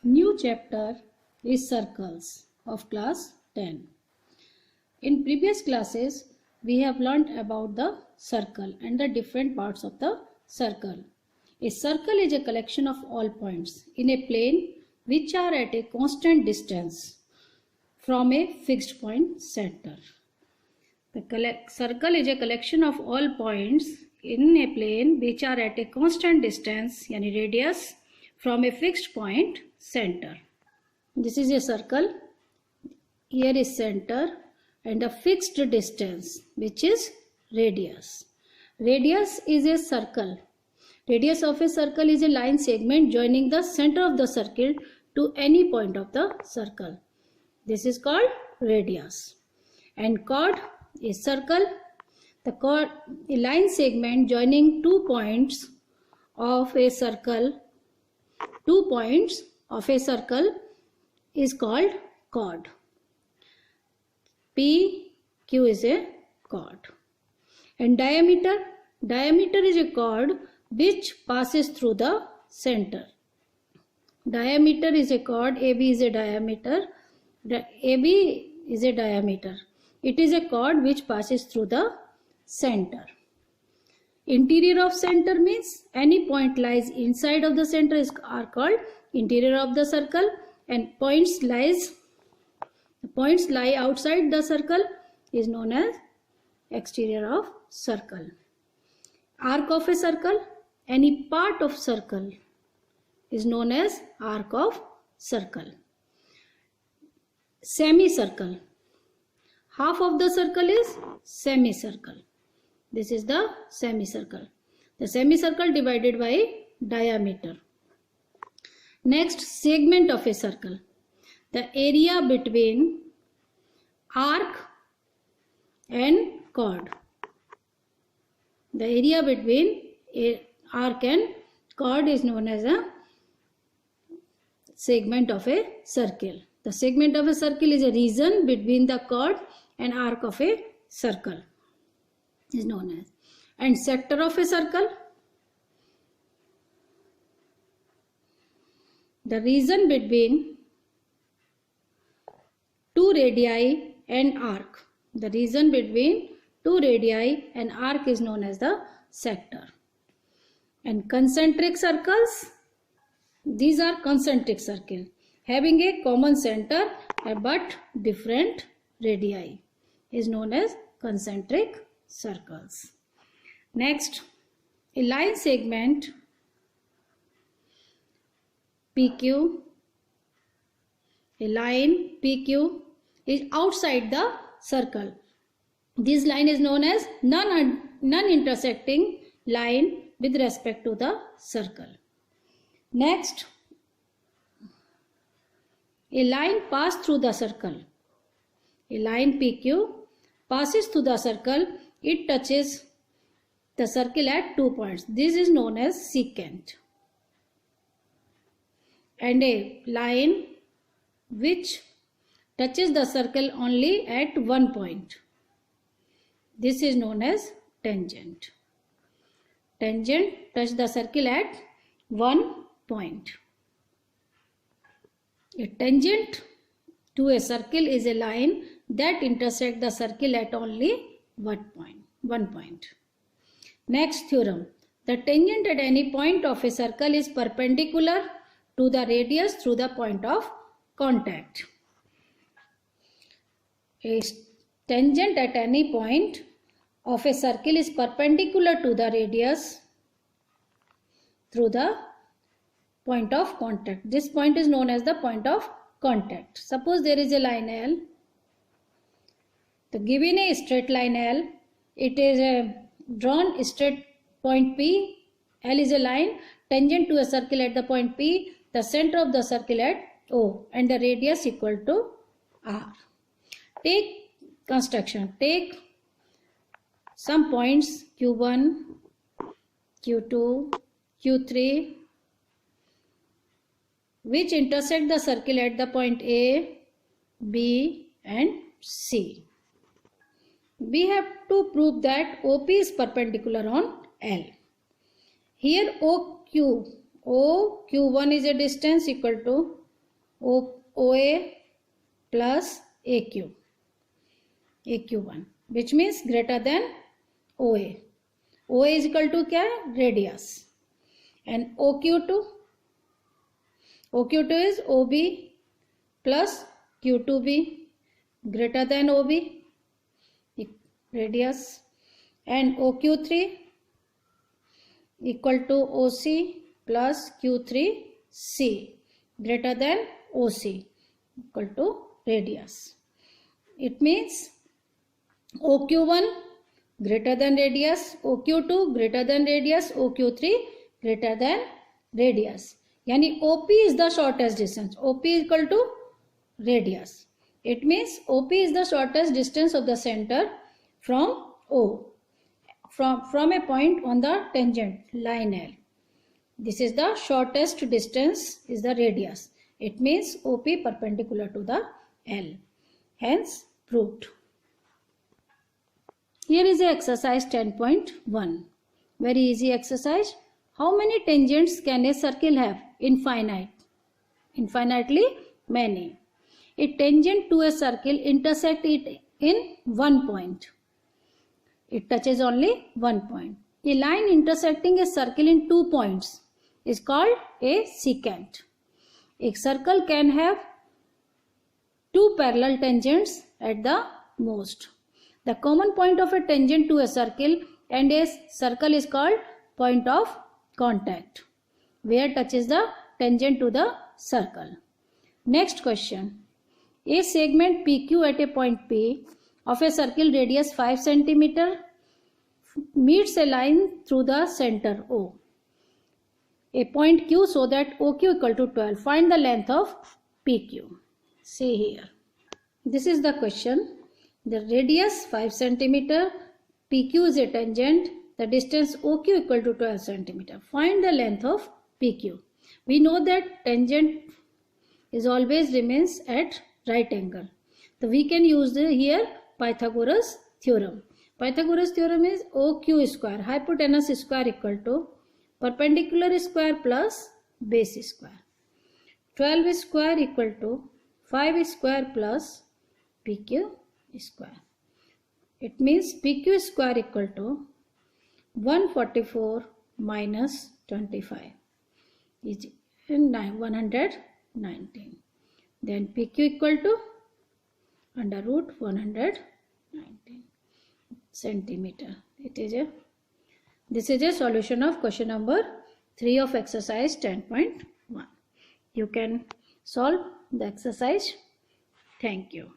New chapter is circles of class 10. In previous classes, we have learnt about the circle and the different parts of the circle. A circle is a collection of all points in a plane which are at a constant distance from a fixed point center. The circle is a collection of all points in a plane which are at a constant distance, yani radius, from a fixed point center. This is a circle. Here is center and a fixed distance which is radius. Radius is a circle. Radius of a circle is a line segment joining the center of the circle to any point of the circle. This is called radius. And chord is circle. The chord, a line segment joining 2 points of a circle. 2 points of a circle is called chord. PQ is a chord. And diameter is a chord which passes through the center. Diameter is a chord. AB is a diameter. AB is a diameter. It is a chord which passes through the center. Interior of center means any point lies inside of the center are called interior of the circle, and points lie outside the circle is known as exterior of circle. Arc of a circle, any part of circle is known as arc of circle. Semicircle, half of the circle is semicircle. This is the semicircle. The semicircle divided by diameter. Next, segment of a circle. The area between arc and chord. The area between arc and chord is known as a segment of a circle. The segment of a circle is a region between the chord and arc of a circle is known as. And sector of a circle, the region between two radii and arc. The region between two radii and arc is known as the sector. And concentric circles, these are concentric circles having a common center but different radii is known as concentric circles. Next, a line segment PQ, a line PQ is outside the circle. This line is known as non-intersecting line with respect to the circle. Next, a line passed through the circle. A line PQ passes through the circle. It touches the circle at 2 points. This is known as secant. And a line which touches the circle only at 1 point. This is known as tangent. Tangent touches the circle at 1 point. A tangent to a circle is a line that intersects the circle at only 1 point. Next theorem. The tangent at any point of a circle is perpendicular to the radius through the point of contact. A tangent at any point of a circle is perpendicular to the radius through the point of contact. This point is known as the point of contact. Suppose there is a line L. Given a straight line L, it is drawn straight point P. L is a line tangent to a circle at the point P, the center of the circle at O, and the radius equal to R. Take construction. Take some points Q1, Q2, Q3 which intersect the circle at the point A, B and C. We have to prove that OP is perpendicular on L. Here OQ1 is a distance equal to OA plus AQ, AQ1, which means greater than OA. OA is equal to क्या है? Radius. And OQ2 is OB plus Q2B greater than OB, radius. And OQ3 equal to OC plus Q3C greater than OC, equal to radius. It means OQ1 greater than radius, OQ2 greater than radius, OQ3 greater than radius. Yani OP is the shortest distance. OP is equal to radius. It means OP is the shortest distance of the center from O, from a point on the tangent line L. This is the shortest distance, is the radius. It means OP perpendicular to the L. Hence proved. Here is the exercise 10.1. Very easy exercise. How many tangents can a circle have? Infinite. Infinitely many. A tangent to a circle intersects it in one point. It touches only one point. A line intersecting a circle in 2 points is called a secant. A circle can have 2 parallel tangents at the most. The common point of a tangent to a circle and a circle is called point of contact, where touches the tangent to the circle. Next question. A segment PQ at a point P of a circle radius 5 cm meets a line through the center O, a point Q, so that OQ equal to 12. Find the length of PQ. See here. This is the question. The radius 5 cm, PQ is a tangent, the distance OQ equal to 12 cm. Find the length of PQ. We know that tangent is always remains at right angle. So we can use here Pythagoras theorem. Pythagoras theorem is OQ square, hypotenuse square equal to perpendicular square plus base square. 12 square equal to 5 square plus PQ square. It means PQ square equal to 144 minus 25 is 119. Then PQ equal to under root 119 centimeter. This is a solution of question number 3 of exercise 10.1. You can solve the exercise. Thank you.